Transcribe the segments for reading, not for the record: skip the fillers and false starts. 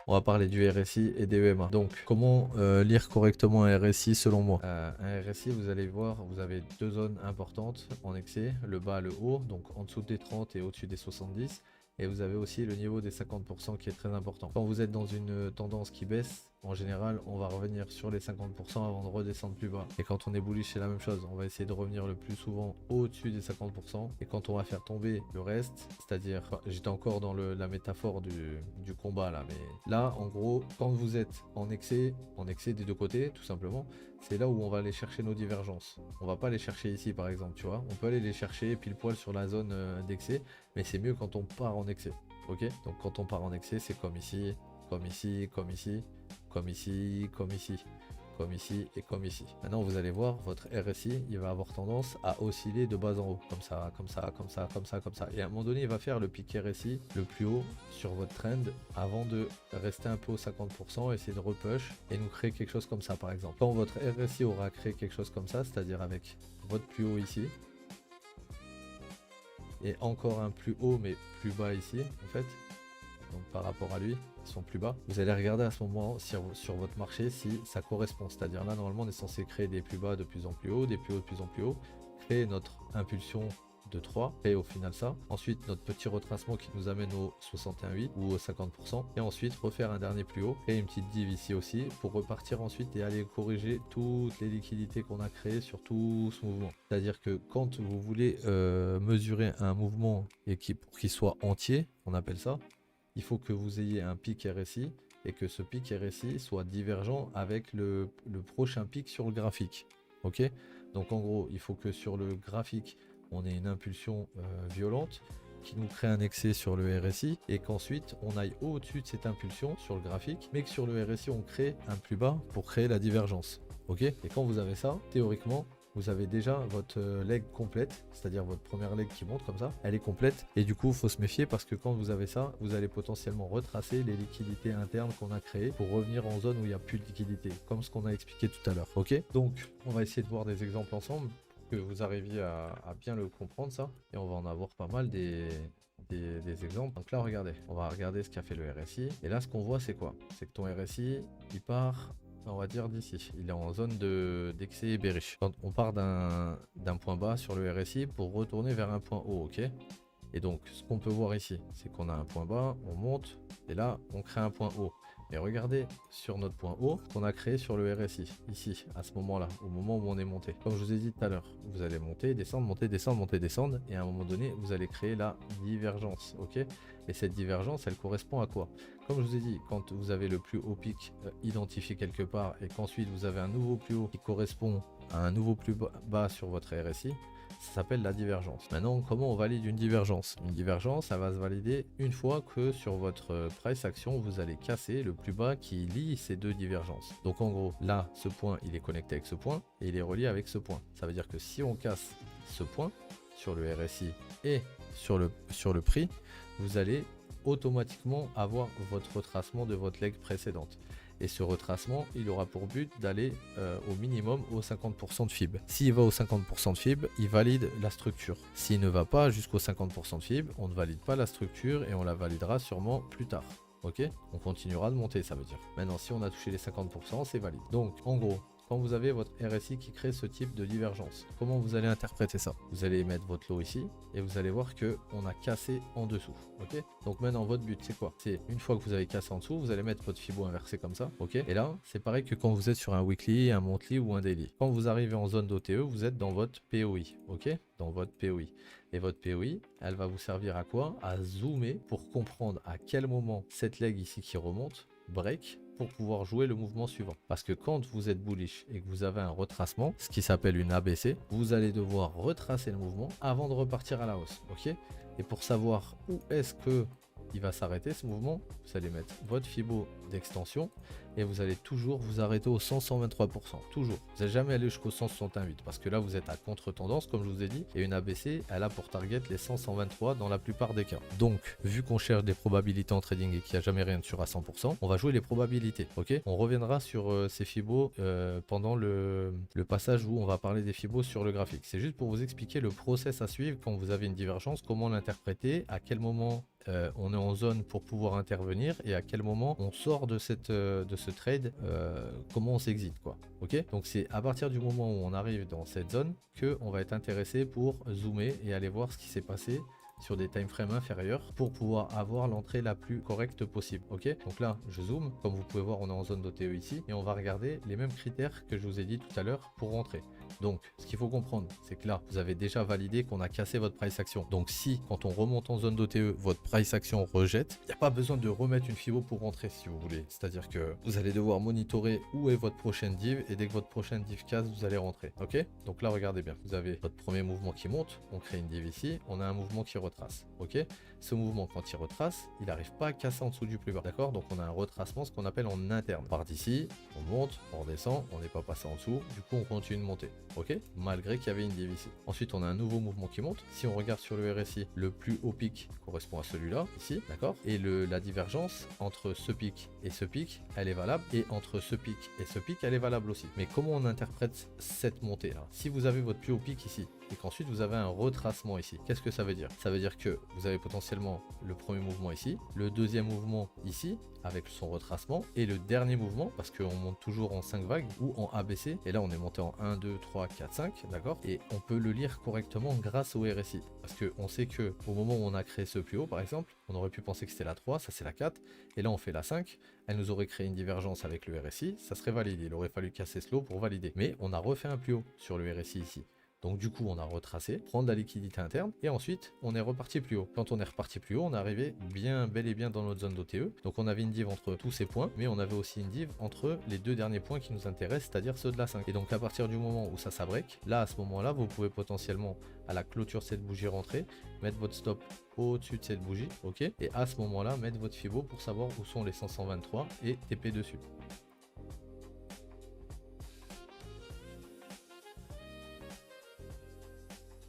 On va parler du RSI et des EMA. Donc, comment lire correctement un RSI selon moi? Un RSI, vous allez voir, vous avez deux zones importantes en excès, le bas, le haut, donc en dessous des 30 et au-dessus des 70. Et vous avez aussi le niveau des 50% qui est très important. Quand vous êtes dans une tendance qui baisse, en général, on va revenir sur les 50% avant de redescendre plus bas. Et quand on est bullish, c'est la même chose. On va essayer de revenir le plus souvent au-dessus des 50%. Et quand on va faire tomber le reste, c'est-à-dire, j'étais encore dans la métaphore du combat là, mais là, en gros, quand vous êtes en excès des deux côtés, tout simplement, c'est là où on va aller chercher nos divergences. On va pas les chercher ici, par exemple, tu vois. On peut aller les chercher pile poil sur la zone d'excès, mais c'est mieux quand on part en excès. Ok? Donc quand on part en excès, c'est comme ici, comme ici, comme ici, comme ici, comme ici, comme ici et comme ici. Maintenant, vous allez voir, votre RSI, il va avoir tendance à osciller de bas en haut, comme ça, comme ça, comme ça, comme ça, comme ça. Et à un moment donné, il va faire le pic RSI le plus haut sur votre trend avant de rester un peu au 50%, essayer de repush et nous créer quelque chose comme ça, par exemple. Quand votre RSI aura créé quelque chose comme ça, c'est-à-dire avec votre plus haut ici, et encore un plus haut mais plus bas ici, en fait, donc par rapport à lui, ils sont plus bas. Vous allez regarder à ce moment sur votre marché si ça correspond. C'est-à-dire là, normalement, on est censé créer des plus bas de plus en plus haut, des plus hauts de plus en plus haut, créer notre impulsion de 3, et au final ça. Ensuite, notre petit retracement qui nous amène au 61,8 ou au 50%. Et ensuite, refaire un dernier plus haut et une petite div ici aussi pour repartir ensuite et aller corriger toutes les liquidités qu'on a créées sur tout ce mouvement. C'est-à-dire que quand vous voulez mesurer un mouvement et pour qu'il soit entier, on appelle ça, il faut que vous ayez un pic RSI et que ce pic RSI soit divergent avec le prochain pic sur le graphique. Ok? Donc en gros, il faut que sur le graphique, on ait une impulsion violente qui nous crée un excès sur le RSI et qu'ensuite on aille au-dessus de cette impulsion sur le graphique, mais que sur le RSI on crée un plus bas pour créer la divergence. Ok? Et quand vous avez ça, théoriquement, vous avez déjà votre leg complète, c'est-à-dire votre première leg qui monte comme ça, elle est complète. Et du coup, il faut se méfier parce que quand vous avez ça, vous allez potentiellement retracer les liquidités internes qu'on a créées pour revenir en zone où il n'y a plus de liquidité, comme ce qu'on a expliqué tout à l'heure. Ok? Donc, on va essayer de voir des exemples ensemble pour que vous arriviez à bien le comprendre ça. Et on va en avoir pas mal des exemples. Donc là, regardez, on va regarder ce qu'a fait le RSI. Et là, ce qu'on voit, c'est quoi? C'est que ton RSI, il part, on va dire d'ici. Il est en zone d'excès bearish. Quand on part d'un point bas sur le RSI pour retourner vers un point haut, ok? Et donc, ce qu'on peut voir ici, c'est qu'on a un point bas, on monte, et là, on crée un point haut. Et regardez sur notre point haut qu'on a créé sur le RSI, ici, à ce moment-là, au moment où on est monté. Comme je vous ai dit tout à l'heure, vous allez monter, descendre, monter, descendre, monter, descendre, et à un moment donné, vous allez créer la divergence, ok? Et cette divergence, elle correspond à quoi? Comme je vous ai dit, quand vous avez le plus haut pic identifié quelque part, et qu'ensuite vous avez un nouveau plus haut qui correspond à un nouveau plus bas sur votre RSI, ça s'appelle la divergence. Maintenant, comment on valide une divergence? Une divergence, ça va se valider une fois que sur votre price action, vous allez casser le plus bas qui lie ces deux divergences. Donc en gros, là, ce point, il est connecté avec ce point et il est relié avec ce point. Ça veut dire que si on casse ce point sur le RSI et sur le prix, vous allez automatiquement avoir votre retracement de votre leg précédente. Et ce retracement, il aura pour but d'aller au minimum au 50% de FIB. S'il va au 50% de FIB, il valide la structure. S'il ne va pas jusqu'au 50% de FIB, on ne valide pas la structure et on la validera sûrement plus tard. Ok? On continuera de monter, ça veut dire. Maintenant, si on a touché les 50%, c'est valide. Donc, en gros, quand vous avez votre RSI qui crée ce type de divergence, comment vous allez interpréter ça? Vous allez mettre votre lot ici et vous allez voir que on a cassé en dessous. Ok? Donc maintenant votre but c'est quoi? C'est une fois que vous avez cassé en dessous, vous allez mettre votre Fibo inversé comme ça. Ok? Et là c'est pareil que quand vous êtes sur un weekly, un monthly ou un daily. Quand vous arrivez en zone d'OTE, vous êtes dans votre POI. Ok? Dans votre POI. Et votre POI, elle va vous servir à quoi? À zoomer pour comprendre à quel moment cette leg ici qui remonte break pour pouvoir jouer le mouvement suivant. Parce que quand vous êtes bullish et que vous avez un retracement, ce qui s'appelle une ABC, vous allez devoir retracer le mouvement avant de repartir à la hausse. Ok? Et pour savoir où est-ce que il va s'arrêter ce mouvement, vous allez mettre votre Fibo d'extension et vous allez toujours vous arrêter au 100-123%. Toujours. Vous n'allez jamais aller jusqu'au 168 parce que là, vous êtes à contre-tendance, comme je vous ai dit, et une ABC, elle a pour target les 100-123 dans la plupart des cas. Donc, vu qu'on cherche des probabilités en trading et qu'il n'y a jamais rien de sûr à 100%, on va jouer les probabilités. Ok, on reviendra sur ces fibos pendant le passage où on va parler des fibos sur le graphique. C'est juste pour vous expliquer le process à suivre quand vous avez une divergence, comment l'interpréter, à quel moment on est en zone pour pouvoir intervenir et à quel moment on sort de ce trade, comment on s'exite quoi. Ok, donc c'est à partir du moment où on arrive dans cette zone que on va être intéressé pour zoomer et aller voir ce qui s'est passé sur des time frames inférieurs pour pouvoir avoir l'entrée la plus correcte possible. Ok, donc là je zoome, comme vous pouvez voir on est en zone d'OTE ici et on va regarder les mêmes critères que je vous ai dit tout à l'heure pour rentrer. Donc ce qu'il faut comprendre, c'est que là vous avez déjà validé qu'on a cassé votre price action. Donc si quand on remonte en zone d'OTE votre price action rejette, il n'y a pas besoin de remettre une FIBO pour rentrer si vous voulez. C'est à dire que vous allez devoir monitorer où est votre prochaine div et dès que votre prochaine div casse vous allez rentrer. Ok, donc là regardez bien, vous avez votre premier mouvement qui monte, on crée une div ici, on a un mouvement qui retrace. Ok, ce mouvement quand il retrace, il n'arrive pas à casser en dessous du plus bas. D'accord, donc on a un retracement, ce qu'on appelle en interne. On part d'ici, on monte, on redescend, on n'est pas passé en dessous, du coup on continue de monter. Ok, malgré qu'il y avait une div ici. Ensuite on a un nouveau mouvement qui monte. Si on regarde sur le RSI, le plus haut pic correspond à celui-là ici, d'accord, et la divergence entre ce pic et ce pic elle est valable, et entre ce pic et ce pic elle est valable aussi. Mais comment on interprète cette montée là? Si vous avez votre plus haut pic ici et qu'ensuite vous avez un retracement ici, qu'est-ce que ça veut dire? Ça veut dire que vous avez potentiellement le premier mouvement ici, le deuxième mouvement ici avec son retracement et le dernier mouvement, parce qu'on monte toujours en 5 vagues ou en ABC, et là on est monté en 1, 2, 3, 4, 5, d'accord, et on peut le lire correctement grâce au RSI, parce qu'on sait que au moment où on a créé ce plus haut par exemple, on aurait pu penser que c'était la 3, ça c'est la 4, et là on fait la 5, elle nous aurait créé une divergence avec le RSI, ça serait validé, il aurait fallu casser ce lot pour valider, mais on a refait un plus haut sur le RSI ici. Donc du coup on a retracé, prendre la liquidité interne et ensuite on est reparti plus haut. Quand on est reparti plus haut, on est arrivé bel et bien dans notre zone d'OTE. Donc on avait une div entre tous ces points, mais on avait aussi une div entre les deux derniers points qui nous intéressent, c'est-à-dire ceux de la 5. Et donc à partir du moment où ça s'abrèque, là à ce moment-là, vous pouvez potentiellement à la clôture de cette bougie rentrer, mettre votre stop au-dessus de cette bougie, ok, et à ce moment-là mettre votre FIBO pour savoir où sont les 523 et TP dessus.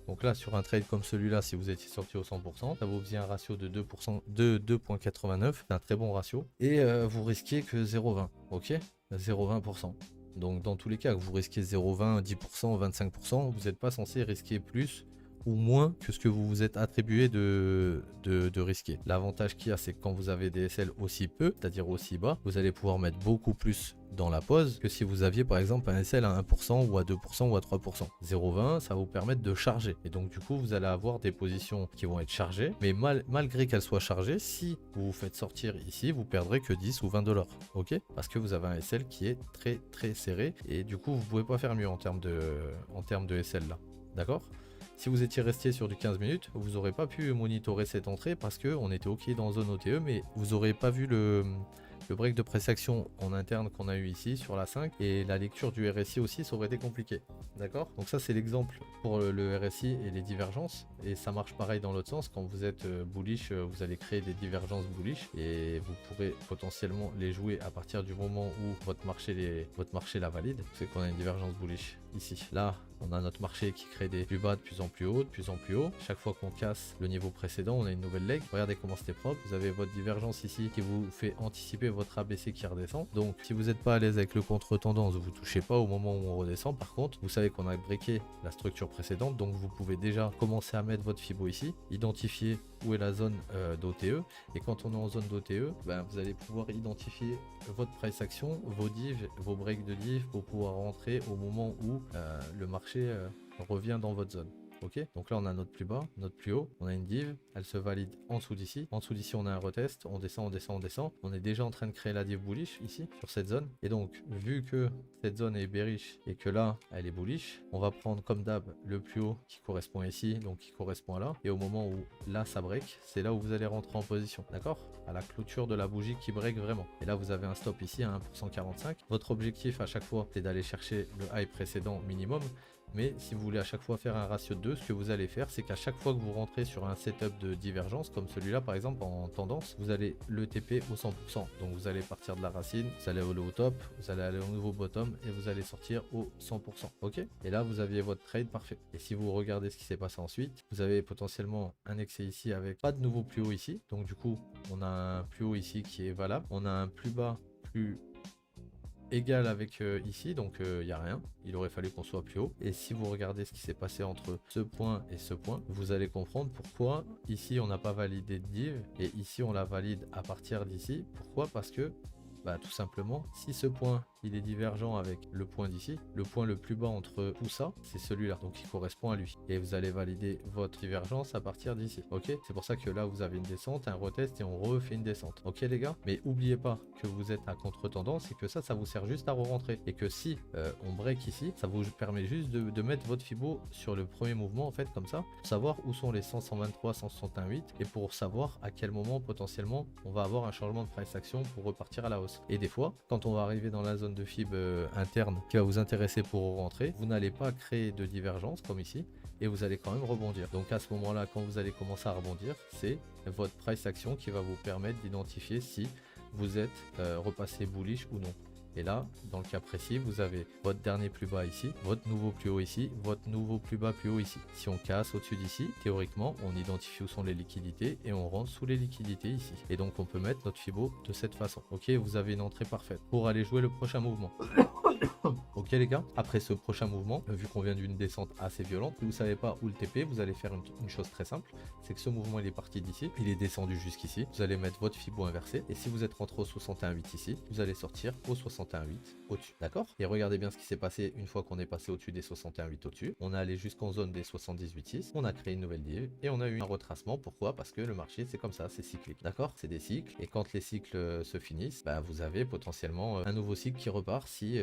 Donc là, sur un trade comme celui-là, si vous étiez sorti au 100%, ça vous faisait un ratio de 2%, de 2,89. C'est un très bon ratio. Et vous risquez que 0,20. Ok, 0,20%. Donc dans tous les cas, que vous risquez 0,20, 10%, 25%, vous n'êtes pas censé risquer plus ou moins que ce que vous vous êtes attribué de risquer. L'avantage qu'il y a, c'est que quand vous avez des SL aussi peu, c'est-à-dire aussi bas, vous allez pouvoir mettre beaucoup plus dans la pause que si vous aviez par exemple un SL à 1% ou à 2% ou à 3%. 0,20, ça va vous permettre de charger. Et donc du coup, vous allez avoir des positions qui vont être chargées, mais malgré qu'elles soient chargées, si vous vous faites sortir ici, vous perdrez que 10 ou 20 $. Ok, parce que vous avez un SL qui est très serré et du coup, vous pouvez pas faire mieux en termes de SL là. D'accord? Si vous étiez resté sur du 15 minutes, vous n'aurez pas pu monitorer cette entrée parce qu'on était ok dans zone OTE, mais vous n'aurez pas vu le break de pré-action en interne qu'on a eu ici sur la 5 et la lecture du RSI aussi, ça aurait été compliqué. D'accord? Donc ça c'est l'exemple pour le RSI et les divergences, et ça marche pareil dans l'autre sens. Quand vous êtes bullish, vous allez créer des divergences bullish et vous pourrez potentiellement les jouer à partir du moment où votre marché la valide. C'est qu'on a une divergence bullish ici. Là on a notre marché qui crée des plus bas de plus en plus haut, de plus en plus haut. Chaque fois qu'on casse le niveau précédent, on a une nouvelle leg. Regardez comment c'était propre. Vous avez votre divergence ici qui vous fait anticiper votre ABC qui redescend. Donc si vous n'êtes pas à l'aise avec le contre-tendance, vous touchez pas au moment où on redescend. Par contre, vous savez qu'on a breaké la structure précédente, donc vous pouvez déjà commencer à mettre votre FIBO ici, identifier où est la zone d'OTE, et quand on est en zone d'OTE, vous allez pouvoir identifier votre price action, vos divs, vos breaks de div pour pouvoir rentrer au moment où le marché revient dans votre zone. Ok, donc là on a notre plus bas, notre plus haut, on a une div, elle se valide en dessous d'ici. En dessous d'ici on a un retest, on descend, on descend, on descend. On est déjà en train de créer la div bullish ici sur cette zone. Et donc vu que cette zone est bearish et que là elle est bullish, on va prendre comme d'hab le plus haut qui correspond ici, donc qui correspond à là. Et au moment où là ça break, c'est là où vous allez rentrer en position, d'accord, à la clôture de la bougie qui break vraiment. Et là vous avez un stop ici à 1,45. Votre objectif à chaque fois c'est d'aller chercher le high précédent minimum. Mais si vous voulez à chaque fois faire un ratio de 2, ce que vous allez faire, c'est qu'à chaque fois que vous rentrez sur un setup de divergence, comme celui-là par exemple en tendance, vous allez le TP au 100%. Donc vous allez partir de la racine, vous allez aller au top, vous allez aller au nouveau bottom et vous allez sortir au 100%. Ok? Et là, vous aviez votre trade parfait. Et si vous regardez ce qui s'est passé ensuite, vous avez potentiellement un excès ici avec pas de nouveau plus haut ici. Donc du coup, on a un plus haut ici qui est valable. On a un plus bas plus égal avec ici, donc il n'y a rien, il aurait fallu qu'on soit plus haut. Et si vous regardez ce qui s'est passé entre ce point et ce point, vous allez comprendre pourquoi ici on n'a pas validé de div et ici on la valide à partir d'ici. Pourquoi? Parce que tout simplement, si ce point il est divergent avec le point d'ici, le point le plus bas entre tout ça, c'est celui-là, donc il correspond à lui. Et vous allez valider votre divergence à partir d'ici. Ok, c'est pour ça que là vous avez une descente, un retest et on refait une descente. Ok les gars, mais oubliez pas que vous êtes à contre-tendance et que ça vous sert juste à re-rentrer. Et que si on break ici, ça vous permet juste de mettre votre Fibo sur le premier mouvement en fait, comme ça, pour savoir où sont les 100, 123, 161,8 et pour savoir à quel moment potentiellement on va avoir un changement de price action pour repartir à la hausse. Et des fois, quand on va arriver dans la zone de fib interne qui va vous intéresser pour rentrer, vous n'allez pas créer de divergence comme ici et vous allez quand même rebondir. Donc à ce moment là, quand vous allez commencer à rebondir, c'est votre price action qui va vous permettre d'identifier si vous êtes repassé bullish ou non. Et là, dans le cas précis, vous avez votre dernier plus bas ici, votre nouveau plus haut ici, votre nouveau plus bas plus haut ici. Si on casse au-dessus d'ici, théoriquement, on identifie où sont les liquidités et on rentre sous les liquidités ici. Et donc, on peut mettre notre Fibo de cette façon. Ok, vous avez une entrée parfaite pour aller jouer le prochain mouvement. Ok les gars, après ce prochain mouvement, vu qu'on vient d'une descente assez violente, si vous savez pas où le TP, vous allez faire une chose très simple, c'est que ce mouvement il est parti d'ici, il est descendu jusqu'ici, vous allez mettre votre Fibo inversé, et si vous êtes rentré au 61,8 ici, vous allez sortir au 61,8 au-dessus, d'accord? Et regardez bien ce qui s'est passé une fois qu'on est passé au-dessus des 61,8 au-dessus, on est allé jusqu'en zone des 78,6, on a créé une nouvelle div, et on a eu un retracement, pourquoi? Parce que le marché c'est comme ça, c'est cyclique, d'accord? C'est des cycles, et quand les cycles se finissent, vous avez potentiellement un nouveau cycle qui repart si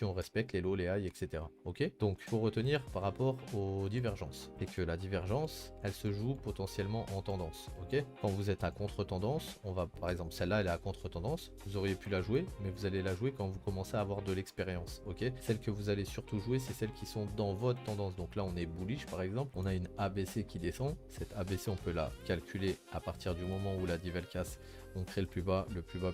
on respecte les lows, les highs, etc. Ok, donc il faut retenir par rapport aux divergences et que la divergence elle se joue potentiellement en tendance. Ok, quand vous êtes à contre-tendance, on va par exemple celle-là elle est à contre-tendance, vous auriez pu la jouer, mais vous allez la jouer quand vous commencez à avoir de l'expérience. Ok, celles que vous allez surtout jouer, c'est celles qui sont dans votre tendance. Donc là on est bullish par exemple, on a une ABC qui descend, cette ABC on peut la calculer à partir du moment où la div elle casse, on crée le plus bas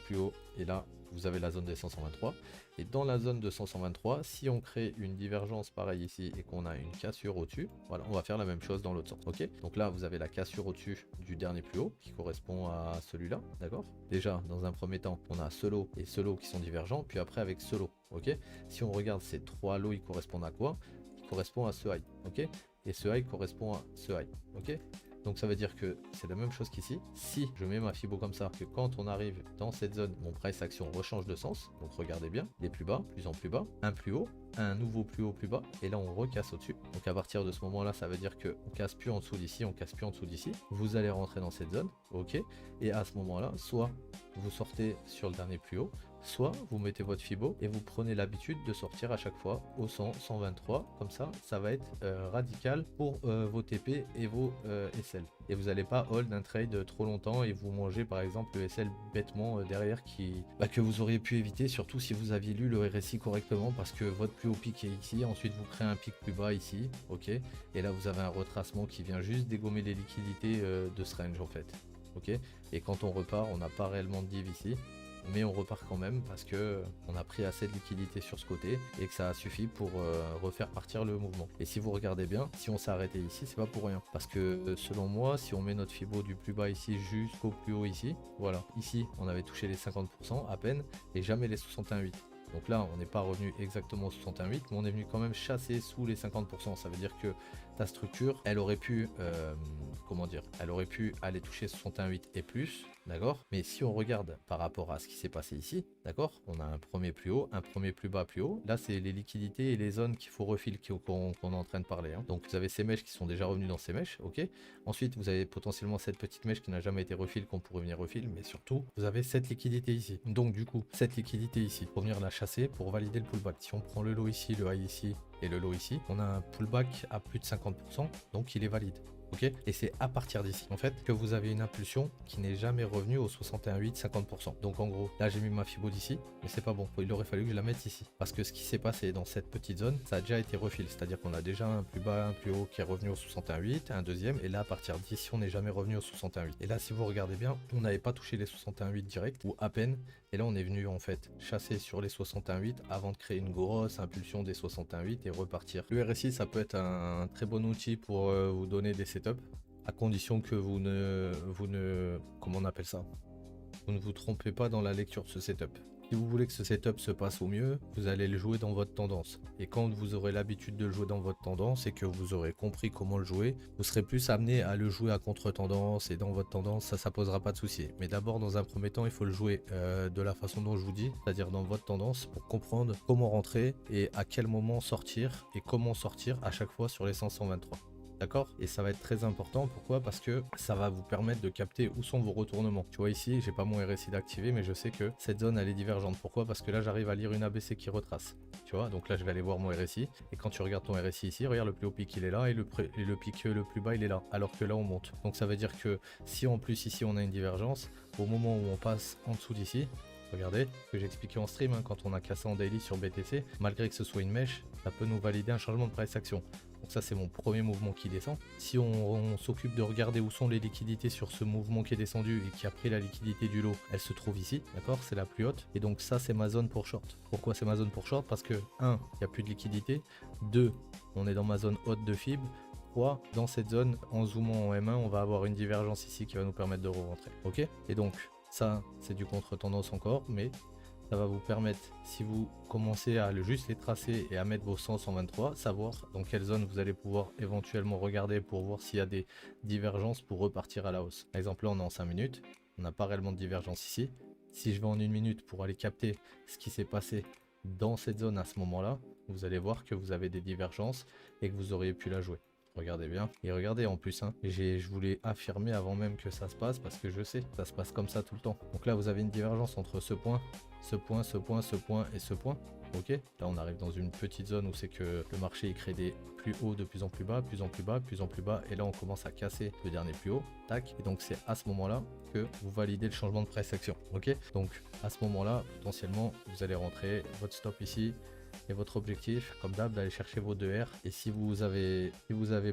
plus haut, et là vous avez la zone des 123. Et dans la zone de 123, si on crée une divergence pareille ici et qu'on a une cassure au-dessus, voilà, on va faire la même chose dans l'autre sens. Ok, donc là vous avez la cassure au-dessus du dernier plus haut qui correspond à celui-là, d'accord? Déjà dans un premier temps on a ce lot et ce lot qui sont divergents, puis après avec ce lot. Ok, si on regarde ces trois lots, ils correspondent à quoi? Ils correspondent à ce high. Ok, et ce high correspond à ce high. Ok, donc ça veut dire que c'est la même chose qu'ici. Si je mets ma Fibo comme ça, que quand on arrive dans cette zone, mon price action rechange de sens. Donc regardez bien, les plus bas, plus en plus bas, un plus haut, un nouveau plus haut, plus bas, et là on recasse au-dessus. Donc à partir de ce moment-là, ça veut dire que on casse plus en dessous d'ici, on casse plus en dessous d'ici. Vous allez rentrer dans cette zone, ok. Et à ce moment-là, soit vous sortez sur le dernier plus haut, soit vous mettez votre Fibo et vous prenez l'habitude de sortir à chaque fois au 100, 123, comme ça va être radical pour vos TP et vos SL. Et vous n'allez pas hold un trade trop longtemps et vous mangez par exemple le SL bêtement derrière que vous auriez pu éviter, surtout si vous aviez lu le RSI correctement, parce que votre plus haut pic est ici, ensuite vous créez un pic plus bas ici, ok, et là vous avez un retracement qui vient juste dégommer les liquidités de ce range en fait. Ok, et quand on repart, on n'a pas réellement de div ici, mais on repart quand même parce que on a pris assez de liquidité sur ce côté et que ça a suffi pour refaire partir le mouvement. Et si vous regardez bien, si on s'est arrêté ici, c'est pas pour rien, parce que selon moi, si on met notre Fibo du plus bas ici jusqu'au plus haut ici, voilà, ici on avait touché les 50% à peine et jamais les 61,8. Donc là, on n'est pas revenu exactement au 61,8, mais on est venu quand même chasser sous les 50%. Ça veut dire que ta structure, elle aurait pu, elle aurait pu aller toucher 61,8 et plus, d'accord? Mais si on regarde par rapport à ce qui s'est passé ici, d'accord? On a un premier plus haut, un premier plus bas plus haut. Là, c'est les liquidités et les zones qu'il faut refiler qu'on est en train de parler. Hein. Donc, vous avez ces mèches qui sont déjà revenues dans ces mèches, ok? Ensuite, vous avez potentiellement cette petite mèche qui n'a jamais été refil, qu'on pourrait venir refil, mais surtout, vous avez cette liquidité ici. Donc, du coup, cette liquidité ici, pour venir la chasser pour valider le pullback. Si on prend le low ici, le high ici, et le low ici, on a un pullback à plus de 50%, donc il est valide. Ok, et c'est à partir d'ici en fait que vous avez une impulsion qui n'est jamais revenue au 61,8 50%. Donc en gros là j'ai mis ma fibo d'ici, mais c'est pas bon, il aurait fallu que je la mette ici, parce que ce qui s'est passé dans cette petite zone, ça a déjà été refill, c'est à dire qu'on a déjà un plus bas, un plus haut qui est revenu au 61,8, un deuxième, et là à partir d'ici on n'est jamais revenu au 61,8. Et là si vous regardez bien, on n'avait pas touché les 61,8 direct, ou à peine, et là on est venu en fait chasser sur les 61,8 avant de créer une grosse impulsion des 61,8 et repartir. Le RSI ça peut être un très bon outil pour vous donner des setups, à condition que vous ne, comment on appelle ça, vous ne vous trompez pas dans la lecture de ce setup. Si vous voulez que ce setup se passe au mieux, vous allez le jouer dans votre tendance. Et quand vous aurez l'habitude de le jouer dans votre tendance et que vous aurez compris comment le jouer, vous serez plus amené à le jouer à contre-tendance, et dans votre tendance, ça posera pas de souci. Mais d'abord, dans un premier temps, il faut le jouer de la façon dont je vous dis, c'est-à-dire dans votre tendance, pour comprendre comment rentrer et à quel moment sortir et comment sortir à chaque fois sur les 523. D'accord? Et ça va être très important. Pourquoi? Parce que ça va vous permettre de capter où sont vos retournements. Tu vois ici, j'ai pas mon RSI d'activer, mais je sais que cette zone elle est divergente. Pourquoi? Parce que là j'arrive à lire une ABC qui retrace. Tu vois, donc là je vais aller voir mon RSI. Et quand tu regardes ton RSI ici, regarde, le plus haut pic il est là et le pic le plus bas il est là. Alors que là on monte. Donc ça veut dire que si en plus ici on a une divergence, au moment où on passe en dessous d'ici, regardez, ce que j'ai expliqué en stream, hein, quand on a cassé en daily sur BTC, malgré que ce soit une mèche, ça peut nous valider un changement de price action. Donc ça c'est mon premier mouvement qui descend. Si on s'occupe de regarder où sont les liquidités sur ce mouvement qui est descendu et qui a pris la liquidité du lot, elle se trouve ici, d'accord? C'est la plus haute. Et donc ça c'est ma zone pour short. Pourquoi c'est ma zone pour short? Parce que 1, il n'y a plus de liquidité. 2, on est dans ma zone haute de FIB. 3, dans cette zone, en zoomant en M1, on va avoir une divergence ici qui va nous permettre de re-rentrer. Ok? Et donc ça c'est du contre-tendance encore, mais ça va vous permettre, si vous commencez à juste les tracer et à mettre vos 123, savoir dans quelle zone vous allez pouvoir éventuellement regarder pour voir s'il y a des divergences pour repartir à la hausse. Par exemple là on est en 5 minutes, on n'a pas réellement de divergence ici. Si je vais en 1 minute pour aller capter ce qui s'est passé dans cette zone à ce moment là, vous allez voir que vous avez des divergences et que vous auriez pu la jouer. Regardez bien. Et regardez en plus, hein, je voulais affirmer avant même que ça se passe parce que je sais, ça se passe comme ça tout le temps. Donc là, vous avez une divergence entre ce point, ce point, ce point, ce point et ce point. Ok, là on arrive dans une petite zone où c'est que le marché il crée des plus hauts de plus en plus bas, plus en plus bas, plus en plus bas, et là on commence à casser le dernier plus haut, tac, et donc c'est à ce moment là que vous validez le changement de price action. Ok, donc à ce moment là potentiellement vous allez rentrer votre stop ici et votre objectif comme d'hab d'aller chercher vos 2R, et si vous avez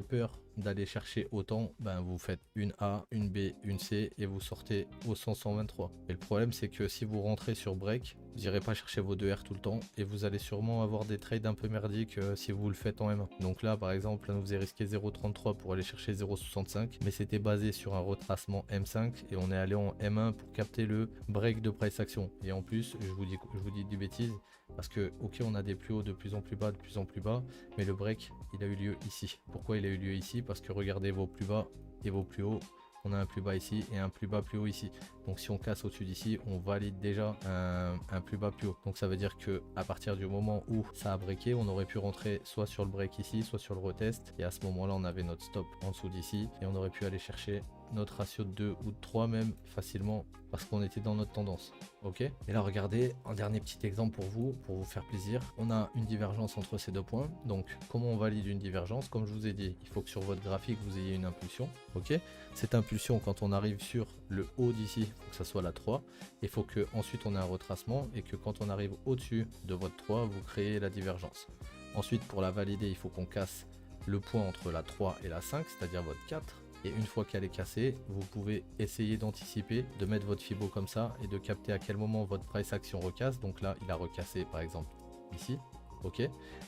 peur d'aller chercher autant, ben vous faites une A, une B, une C et vous sortez au 123. Et le problème c'est que si vous rentrez sur break, vous n'irez pas chercher vos 2R tout le temps et vous allez sûrement avoir des trades un peu merdiques si vous le faites en M1. Donc là par exemple, là, vous avez risqué 0,33 pour aller chercher 0,65, mais c'était basé sur un retracement M5 et on est allé en M1 pour capter le break de price action. Et en plus, je vous dis du bêtise, parce que ok on a des plus hauts de plus en plus bas, mais le break il a eu lieu ici. Pourquoi il a eu lieu ici? Parce que regardez vos plus bas et vos plus hauts, on a un plus bas ici et un plus bas plus haut ici. Donc si on casse au-dessus d'ici, on valide déjà un plus bas plus haut. Donc ça veut dire que à partir du moment où ça a breaké, on aurait pu rentrer soit sur le break ici, soit sur le retest, et à ce moment là on avait notre stop en dessous d'ici et on aurait pu aller chercher notre ratio de 2 ou de 3 même facilement parce qu'on était dans notre tendance. Ok, et là regardez, un dernier petit exemple pour vous faire plaisir. On a une divergence entre ces deux points. Donc comment on valide une divergence? Comme je vous ai dit, il faut que sur votre graphique vous ayez une impulsion. Ok, cette impulsion, quand on arrive sur le haut d'ici, il faut que ça soit la 3, il faut que ensuite on ait un retracement et que quand on arrive au-dessus de votre 3, vous créez la divergence. Ensuite, pour la valider, il faut qu'on casse le point entre la 3 et la 5, c'est-à-dire votre 4. Et une fois qu'elle est cassée, vous pouvez essayer d'anticiper, de mettre votre fibo comme ça et de capter à quel moment votre price action recasse. Donc là, il a recassé par exemple ici, ok.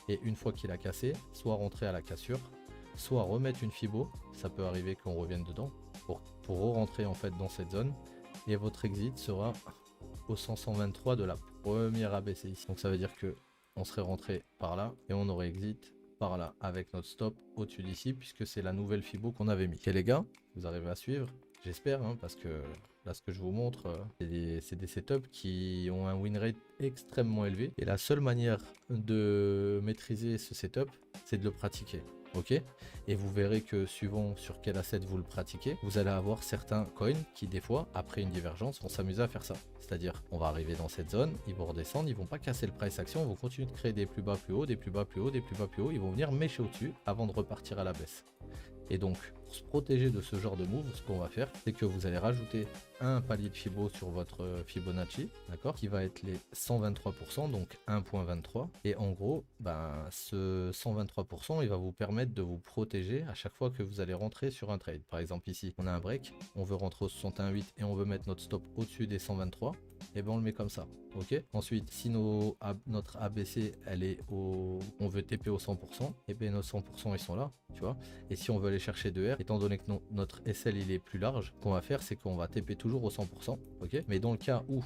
Et une fois qu'il a cassé, soit rentrer à la cassure, soit remettre une fibo. Ça peut arriver qu'on revienne dedans pour rentrer en fait dans cette zone. Et votre exit sera au 123 de la première ABC ici. Donc ça veut dire que on serait rentré par là et on aurait exit par là avec notre stop au-dessus d'ici, puisque c'est la nouvelle fibo qu'on avait mis. Ok les gars, vous arrivez à suivre, j'espère, hein, parce que là ce que je vous montre, c'est des setups qui ont un win rate extrêmement élevé, et la seule manière de maîtriser ce setup, c'est de le pratiquer. ok? Et vous verrez que suivant sur quel asset vous le pratiquez, vous allez avoir certains coins qui des fois, après une divergence, vont s'amuser à faire ça. C'est-à-dire, on va arriver dans cette zone, ils vont redescendre, ils vont pas casser le price action, ils vont continuer de créer des plus bas plus haut, des plus bas plus haut, des plus bas plus haut, ils vont venir mécher au-dessus avant de repartir à la baisse. Et donc, pour se protéger de ce genre de move, ce qu'on va faire, c'est que vous allez rajouter un palier de Fibo sur votre Fibonacci, d'accord, qui va être les 123%, donc 1.23. Et en gros, ce 123%, il va vous permettre de vous protéger à chaque fois que vous allez rentrer sur un trade. Par exemple, ici, on a un break, on veut rentrer au 61.8 et on veut mettre notre stop au-dessus des 123. Et ben on le met comme ça, ok. Ensuite, si notre ABC elle est on veut TP au 100%, et bien nos 100% ils sont là, tu vois. Et si on veut aller chercher 2R, étant donné que notre SL il est plus large, ce qu'on va faire c'est qu'on va TP toujours au 100%, ok. Mais dans le cas où,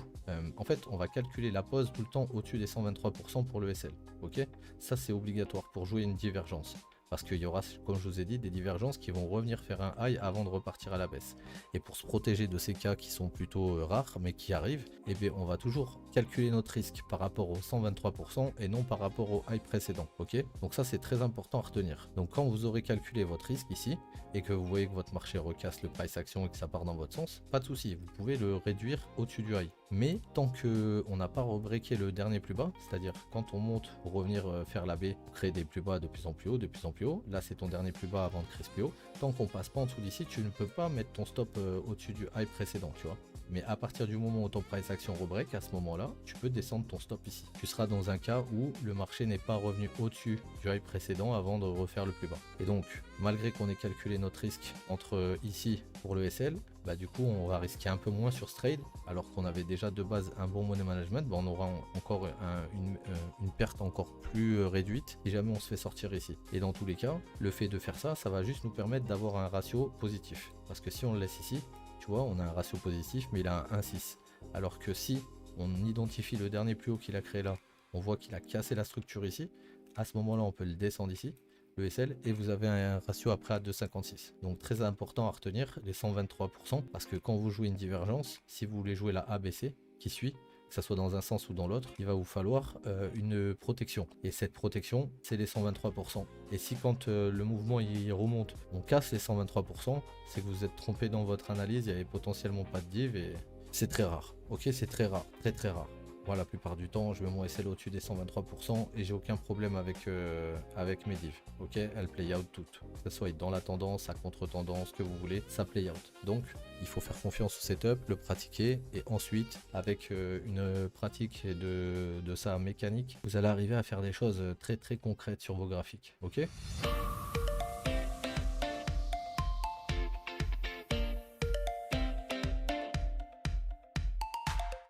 en fait, on va calculer la pause tout le temps au-dessus des 123% pour le SL, ok. Ça c'est obligatoire pour jouer une divergence. Parce qu'il y aura, comme je vous ai dit, des divergences qui vont revenir faire un high avant de repartir à la baisse. Et pour se protéger de ces cas qui sont plutôt rares, mais qui arrivent, eh bien, on va toujours calculer notre risque par rapport au 123% et non par rapport au high précédent. Ok. Donc ça, c'est très important à retenir. Donc quand vous aurez calculé votre risque ici, et que vous voyez que votre marché recasse le price action et que ça part dans votre sens, pas de souci, vous pouvez le réduire au-dessus du high. Mais tant qu'on n'a pas rebreaké le dernier plus bas, c'est-à-dire quand on monte pour revenir faire la baie, créer des plus bas de plus en plus haut, de plus en plus haut, là c'est ton dernier plus bas avant de créer plus haut, tant qu'on passe pas en dessous d'ici, tu ne peux pas mettre ton stop au-dessus du high précédent, tu vois. Mais à partir du moment où ton price action rebreak, à ce moment-là, tu peux descendre ton stop ici. Tu seras dans un cas où le marché n'est pas revenu au-dessus du high précédent avant de refaire le plus bas. Et donc, malgré qu'on ait calculé notre risque entre ici pour le SL, du coup on va risquer un peu moins sur ce trade, alors qu'on avait déjà de base un bon money management, on aura encore une perte encore plus réduite si jamais on se fait sortir ici. Et dans tous les cas, le fait de faire ça, ça va juste nous permettre d'avoir un ratio positif. Parce que si on le laisse ici, tu vois, on a un ratio positif, mais il a un 1,6. Alors que si on identifie le dernier plus haut qu'il a créé là, on voit qu'il a cassé la structure ici, à ce moment-là, on peut le descendre ici, le SL, et vous avez un ratio après à 2,56. Donc très important à retenir, les 123%, parce que quand vous jouez une divergence, si vous voulez jouer la ABC qui suit, que ça soit dans un sens ou dans l'autre, il va vous falloir une protection. Et cette protection, c'est les 123%. Et si quand le mouvement il remonte, on casse les 123%, c'est que vous êtes trompé dans votre analyse, il n'y avait potentiellement pas de div et c'est très rare. Ok, c'est très rare, très très rare. Moi, la plupart du temps, je mets mon SL au-dessus des 123% et j'ai aucun problème avec mes divs. Ok, elles play out toutes. Que ce soit dans la tendance, à contre-tendance, que vous voulez, ça play out. Donc, il faut faire confiance au setup, le pratiquer et ensuite, avec une pratique de sa mécanique, vous allez arriver à faire des choses très très concrètes sur vos graphiques. Ok.